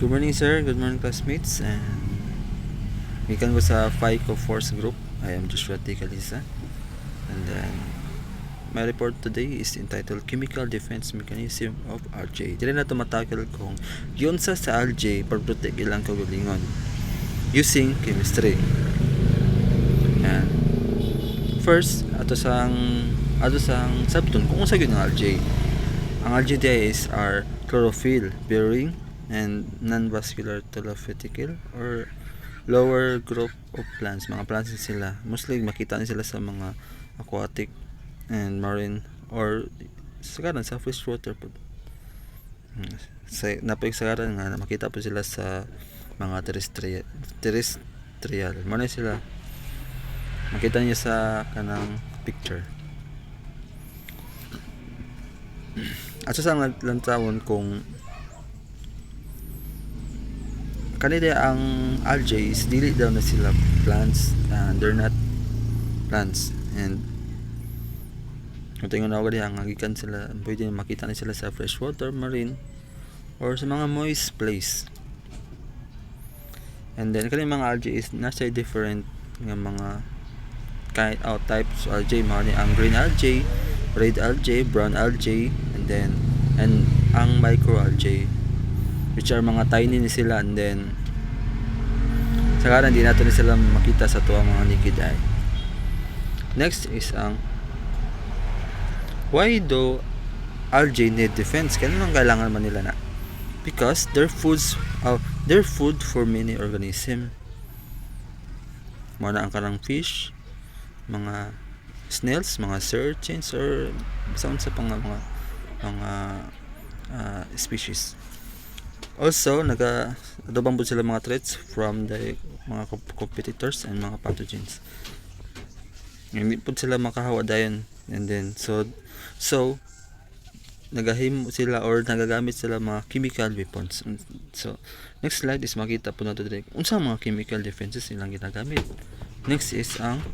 Good morning, sir. Good morning, classmates. And we can go sa FICO Force Group. I am Joshua T. Calisa. And then, my report today is entitled Chemical Defense Mechanism of RJ. Dili na ito matakil kung yun sa RJ pag-protect ilang kagalingon using chemistry. And first, ato sang sabton kung unsa gyud ang RJ. Ang RJDIs are chlorophyll bearing and non-vascular telephytical or lower group of plants. Mga plants sila. Mostly makita ni sila sa mga aquatic and marine or sagaran sa freshwater po. Sa napaigsagaran nga makita po sila sa mga terrestrial. Muna sila makita niyo sa kanang picture. At sa lantawon kung kanila ang algae dili daw na sila plants, they're not plants, and kung tingnan na ako ang hagikan sila, pwede makita na sila sa freshwater, marine, or sa mga moist place. And then kanilang mga algae is nasa different nga mga kind of types of algae. Mga ang green algae, red algae, brown algae, and ang microalgae, which are mga tiny ni sila, and then sa karan di nato ni sila makita sa tuwa mga naked eye. Next is ang why do algae need defense? Kailan kailangan man nila na? Because they're food for many organisms. Mga ang karang fish, mga snails, mga sea urchins, or sound sa pang mga species. Also, adobang po sila mga threats from the mga competitors and mga pathogens. Hindi po sila makahawa dayon, and then so nagahimo sila or nagagamit sila mga chemical weapons. So next slide is makita po nato direct unsa mga chemical defenses nilang ginagamit. Next is ang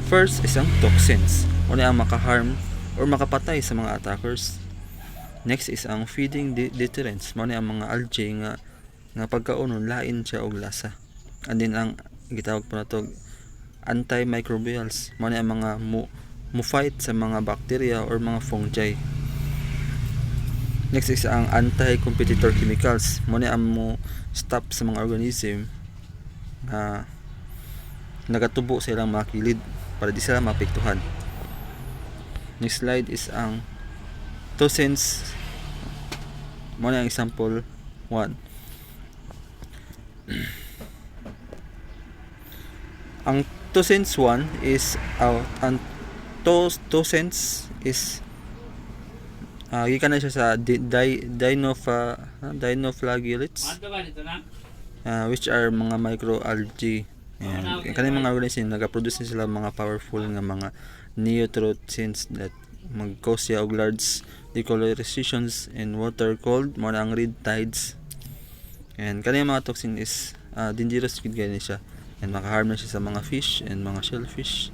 first is ang toxins, una ang makaharm or makapatay sa mga attackers. Next is ang feeding deterrents, mao ang mga algae nga pagkaunon lain siya og lasa. And then ang gitawag po nato antimicrobials, mao ang mga mo-fight sa mga bacteria or mga fungi. Next is ang anti-competitor chemicals, mao ang mo stop sa mga organism na nagatubo sa ilang mga kilid para di sila maapektuhan. Next slide is ang toxins, mao ang example 1. Ang toxins 1 is ang toxins is gikan na siya sa dinoflagellates, which are mga microalgae. And kaning mga organism nagaproduce sila mga powerful nga mga neurotoxins that mag-cause siya og large decolorizations in water called mo ang red tides. And kaning mga toxin is dangerous gid gani siya, and makaharm na siya sa mga fish and mga shellfish.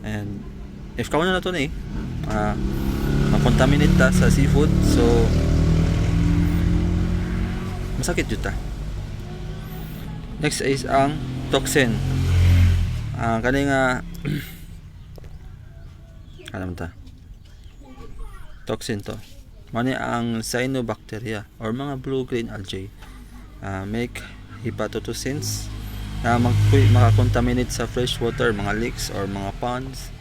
And if kauna na to ni makontaminate ta sa seafood, so masakit jud ta. Next is ang toxin. Kani nga alam ta toxin to, mani ang cyanobacteria or mga blue-green algae make hepatotoxins na makakontaminate sa freshwater, mga lakes or mga ponds,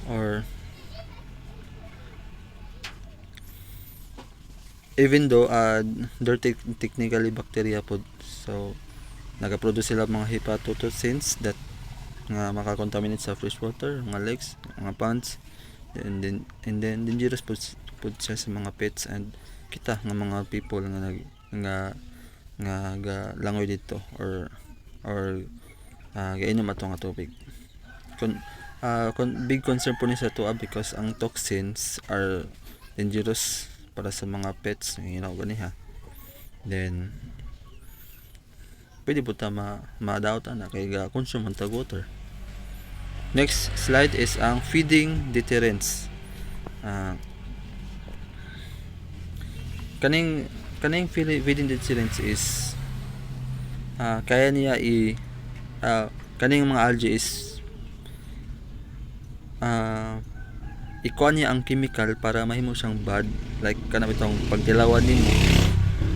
or even though they're technically bacteria po, so nagaproduce sila mga hepatotoxins that nga makakontaminate sa freshwater, mga lakes, mga ponds, and then dangerous po siya sa mga pets and kita nga mga people nga langoy dito or gainom ato nga tubig. Kun big concern po ni sa tuwa because ang toxins are dangerous para sa mga pets, ganiha. Then pwede po ta ma-doubt na kay consume ang tag water. Next slide is ang feeding deterrents. Kaning kaning feeding deterrents is kaya niya kaning mga algae is ikuha niya ang chemical para mahimo siyang bad, like kanang itong pagdilawan nimo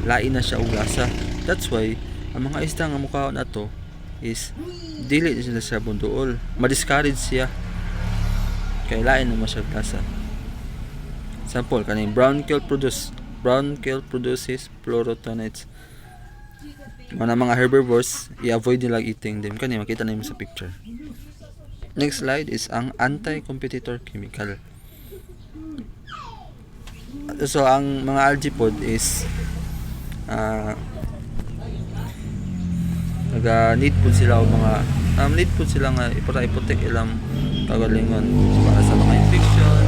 lain na siya og lasa. That's why ang mga isda nga mukhaon ato is dili na siya bunduol, ma-discourage siya kay lain na mo siya lasa. Sample kaning brown kale produces fluorotonates. Mga herbivores, i-avoid nila eating them. Kani makita nimo sa picture. Next slide is ang anti-competitor chemical. So ang mga algae pod is need po sila o mga need po sila nga para i-protect ilang kagalingon para sa mga infection.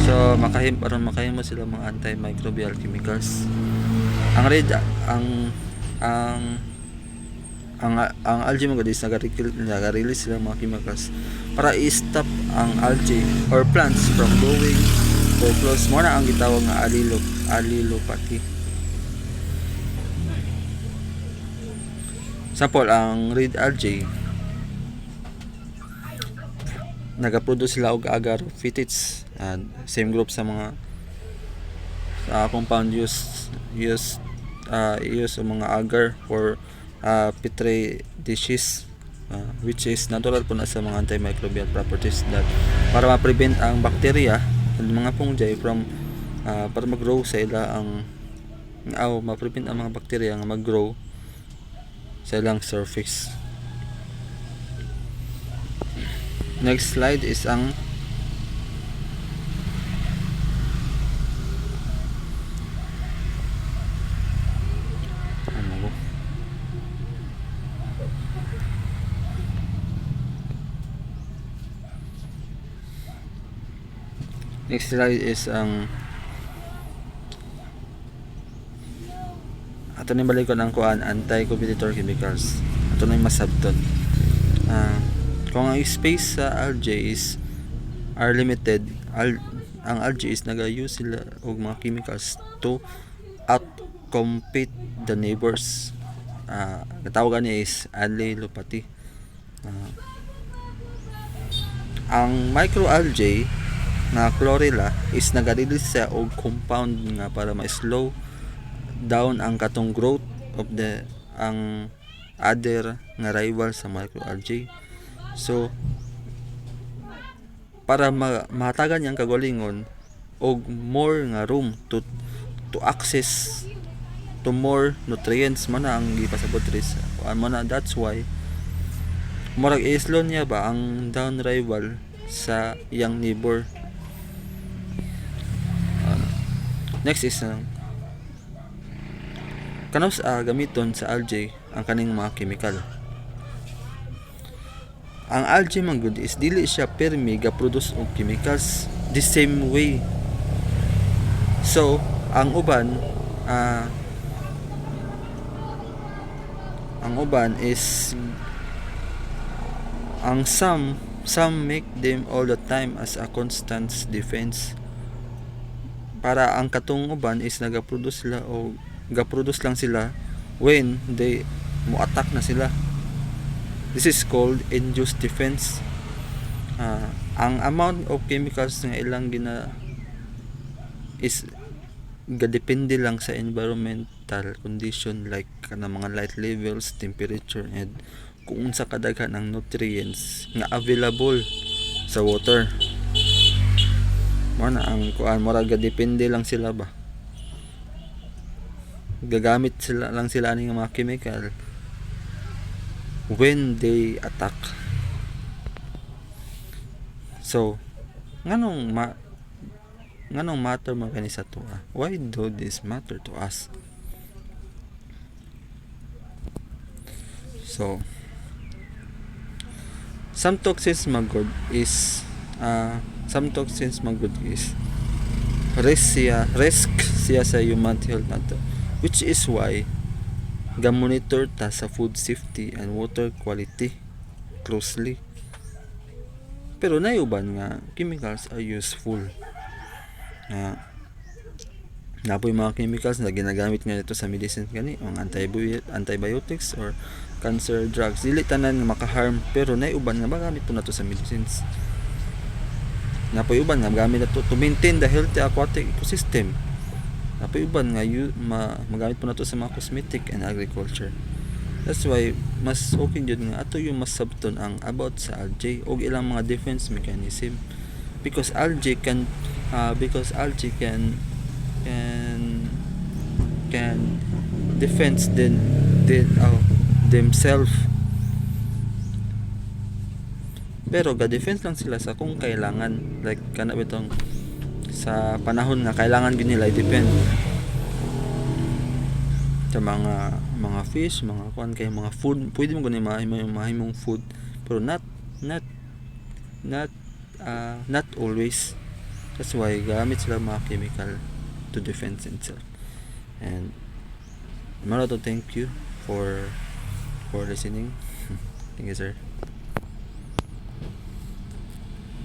So makahimo sila mga antimicrobial chemicals. Ang algae mga guys nag-release sila mga chemicals para i-stop ang algae or plants from growing or close mo na ang gitawag nga allelopathy. Sample, ang red algae nagaproduce sila og agar phytates, same group sa mga compound use sa mga agar for petri dishes, which is natural po na sa mga antimicrobial properties that para ma-prevent ang bacteria at mga fungi from para mag-grow sa ila ma-prevent ang mga bacteria nga mag-grow sa ilang surface. Next slide is ang next slide is ang ato ni balik ko ng anti-competitor chemicals. Ato na yung masabton. Kung ang space sa algae are limited, ang algae is naga-use sila og mga chemicals to out-compete the neighbors. Natawagan niya is allelopathy. Ang microalgae na chlorella is naga-release siya og compound nga para ma-slow down ang katong growth of ang other nga rival sa microalgae. So para mahatagan niyang kagalingon og more nga room to access to more nutrients man ang gipasabot ris that's why murag islo niya ba ang down rival sa iyang neighbor. Next is kanos gamiton sa algae ang kaning mga chemical. Ang algae man gud is dili siya permi ga produce og chemicals the same way. So ang uban is ang some make them all the time as a constant defense. Para ang katong uban is nagaproduce sila o gaproduce lang sila when they mo attack na sila. This is called induced defense. Ang amount of chemicals nga ilang is gadepende lang sa environmental condition like kanang mga light levels, temperature, and kung unsa kadaghan ang nutrients nga available sa water. Mo na ang mura gadepende lang sila ba. Gagamit lang sila ani nga mga chemical when they attack. So nganong matter man kani sa tuwa? Why do this matter to us? So some toxins magod is risk siya sa human health nato, which is why ga-monitor ta sa food safety and water quality closely. Pero nayuban nga chemicals are useful. Napo yung mga chemicals na ginagamit nga nito sa medicine gani, mga antibiotics or cancer drugs. Dili tanan nga maka-harm, pero nay uban nga magamit po nato sa medicines. Napoy uban nga magamit nato to maintain the healthy aquatic ecosystem. Napoy uban nga magamit po nato sa mga cosmetic and agriculture. That's why mas okay jud nga ato yung mas sabton ang about sa algae og ilang mga defense mechanism, because algae can can defense themselves, pero ga defense lang sila sa kung kailangan, like kana bitong sa panahon nga kailangan gyud nila i-defend sa mga fish, mga kuan kay mga food, pwede mo gani mahimong food, pero not not always. That's why gamit sila mga chemical to defend themselves. And Mara to thank you for listening. Thank you, sir.